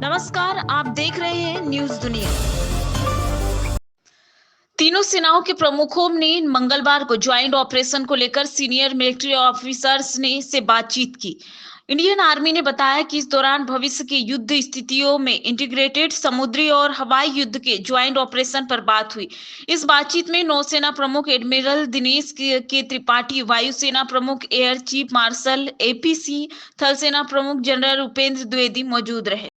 नमस्कार, आप देख रहे हैं न्यूज दुनिया। तीनों सेनाओं के प्रमुखों ने मंगलवार को ज्वाइंट ऑपरेशन को लेकर सीनियर मिलिट्री ऑफिसर्स ने से बातचीत की। इंडियन आर्मी ने बताया कि इस दौरान भविष्य के युद्ध स्थितियों में इंटीग्रेटेड समुद्री और हवाई युद्ध के ज्वाइंट ऑपरेशन पर बात हुई। इस बातचीत में नौसेना प्रमुख एडमिरल दिनेश के त्रिपाठी, वायुसेना प्रमुख air chief marshal AP Singh, थल सेना प्रमुख जनरल उपेंद्र द्विवेदी मौजूद रहे।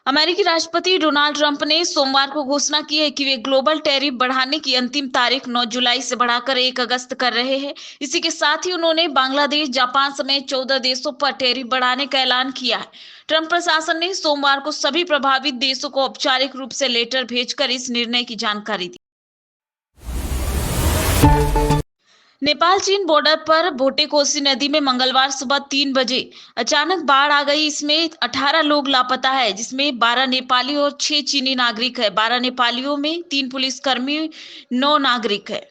अमेरिकी राष्ट्रपति डोनाल्ड ट्रंप ने सोमवार को घोषणा की है कि वे ग्लोबल टैरिफ बढ़ाने की अंतिम तारीख 9 जुलाई से बढ़ाकर 1 अगस्त कर रहे हैं। इसी के साथ ही उन्होंने बांग्लादेश, जापान समेत 14 देशों पर टैरिफ बढ़ाने का ऐलान किया है। ट्रंप प्रशासन ने सोमवार को सभी प्रभावित देशों को औपचारिक रूप से लेटर भेजकर इस निर्णय की जानकारी दी। नेपाल चीन बॉर्डर पर भोटे कोसी नदी में मंगलवार सुबह 3 बजे अचानक बाढ़ आ गई। इसमें 18 लोग लापता है, जिसमें 12 नेपाली और 6 चीनी नागरिक है। 12 नेपालियों में 3 पुलिसकर्मी, 9 नागरिक है।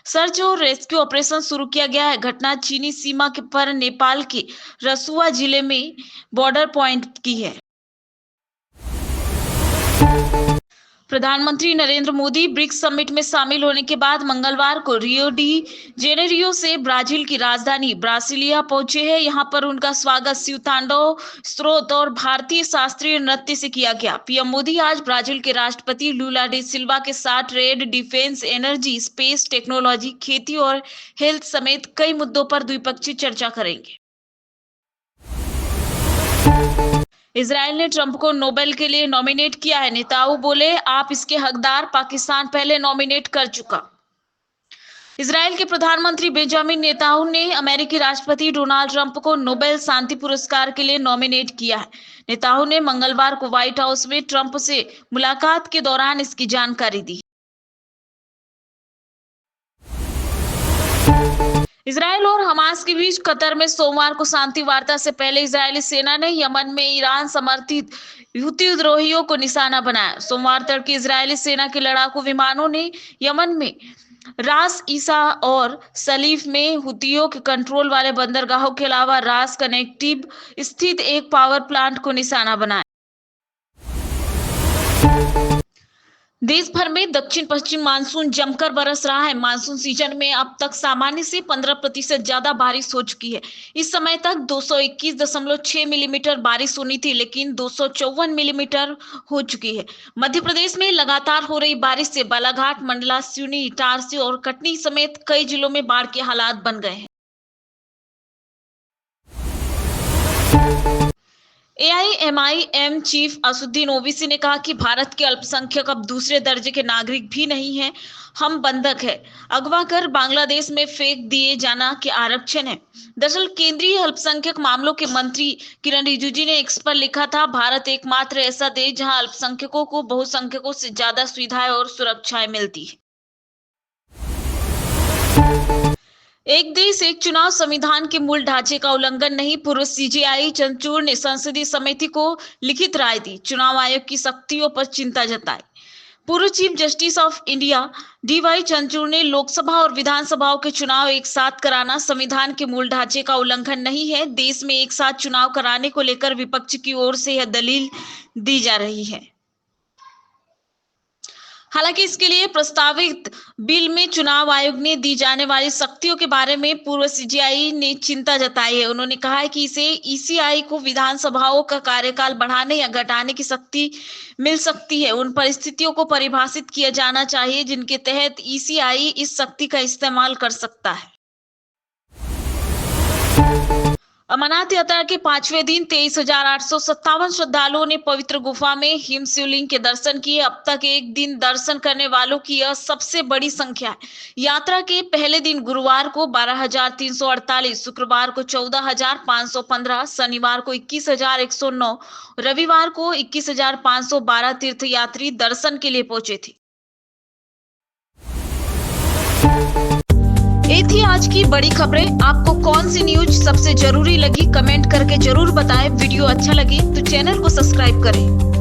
सर्च और रेस्क्यू ऑपरेशन शुरू किया गया है। घटना चीनी सीमा पर नेपाल के रसुआ जिले में बॉर्डर पॉइंट की है। प्रधानमंत्री नरेंद्र मोदी ब्रिक्स समिट में शामिल होने के बाद मंगलवार को रियो डी जेनेरियो से ब्राजील की राजधानी ब्रासिलिया पहुंचे हैं। यहां पर उनका स्वागत शिव तांडव, स्त्रोत और भारतीय शास्त्रीय नृत्य से किया गया। पीएम मोदी आज ब्राजील के राष्ट्रपति लूला डे सिल्वा के साथ trade, defence, energy, space technology, खेती और हेल्थ समेत कई मुद्दों पर द्विपक्षीय चर्चा करेंगे। इजराइल ने ट्रंप को नोबेल के लिए नॉमिनेट किया है। नेताऊ बोले, आप इसके हकदार, पाकिस्तान पहले नॉमिनेट कर चुका। इजराइल के प्रधानमंत्री बेंजामिन नेताऊ ने अमेरिकी राष्ट्रपति डोनाल्ड ट्रंप को नोबेल शांति पुरस्कार के लिए नॉमिनेट किया है। नेताऊ ने मंगलवार को व्हाइट हाउस में ट्रंप से मुलाकात के दौरान इसकी जानकारी दी। इजराइल और हमास के बीच कतर में सोमवार को शांति वार्ता से पहले इजरायली सेना ने यमन में ईरान समर्थित हुती विद्रोहियों को निशाना बनाया। सोमवार तड़के इजरायली सेना के लड़ाकू विमानों ने यमन में रास ईसा और सलीफ में हुतियों के कंट्रोल वाले बंदरगाहों के अलावा रास कनेक्टिव स्थित एक पावर प्लांट को निशाना बनाया। देश भर में दक्षिण पश्चिम मानसून जमकर बरस रहा है। मानसून सीजन में अब तक सामान्य से 15% ज्यादा बारिश हो चुकी है। इस समय तक 221.6 मिलीमीटर बारिश होनी थी, लेकिन 254 मिलीमीटर हो चुकी है। मध्य प्रदेश में लगातार हो रही बारिश से बालाघाट, मंडला, सिवनी, इटारसी और कटनी समेत कई जिलों में बाढ़ के हालात बन गए हैं। एआईएमआईएम चीफ असदुद्दीन ओवैसी ने कहा कि भारत के अल्पसंख्यक अब दूसरे दर्जे के नागरिक भी नहीं हैं, हम बंधक है। अगवा कर बांग्लादेश में फेंक दिए जाना के आरक्षण है। दरअसल केंद्रीय अल्पसंख्यक मामलों के मंत्री किरण रिजिजू ने एक्स पर लिखा था, भारत एकमात्र ऐसा देश जहां अल्पसंख्यकों को बहुसंख्यकों से ज्यादा सुविधाएं और सुरक्षाएं मिलती है। एक देश एक चुनाव संविधान के मूल ढांचे का उल्लंघन नहीं, पूर्व सीजेआई चंद्रचूड़ ने संसदीय समिति को लिखित राय दी। चुनाव आयोग की सख्तियों पर चिंता जताई। पूर्व chief justice of India DY Chandrachud ने लोकसभा और विधानसभाओं के चुनाव एक साथ कराना संविधान के मूल ढांचे का उल्लंघन नहीं है। देश में एक साथ चुनाव कराने को लेकर विपक्ष की ओर से यह दलील दी जा रही है। हालांकि इसके लिए प्रस्तावित बिल में चुनाव आयोग ने दी जाने वाली सख्तियों के बारे में पूर्व सीजेआई ने चिंता जताई है। उन्होंने कहा है कि इसे ईसीआई को विधानसभाओं का कार्यकाल बढ़ाने या घटाने की शक्ति मिल सकती है। उन परिस्थितियों को परिभाषित किया जाना चाहिए जिनके तहत ईसीआई इस शक्ति का इस्तेमाल कर सकता है। अमरनाथ यात्रा के 5वें दिन 23,857 श्रद्धालुओं ने पवित्र गुफा में हिम शिवलिंग के दर्शन किए। अब तक एक दिन दर्शन करने वालों की यह सबसे बड़ी संख्या है। यात्रा के पहले दिन गुरुवार को 12,348, शुक्रवार को 14,515, शनिवार को 21,109, रविवार को 21,512 तीर्थयात्री दर्शन के लिए पहुंचे थे। ये थी आज की बड़ी खबरें। आपको कौन सी न्यूज सबसे जरूरी लगी, कमेंट करके जरूर बताएं। वीडियो अच्छा लगे तो चैनल को सब्सक्राइब करें।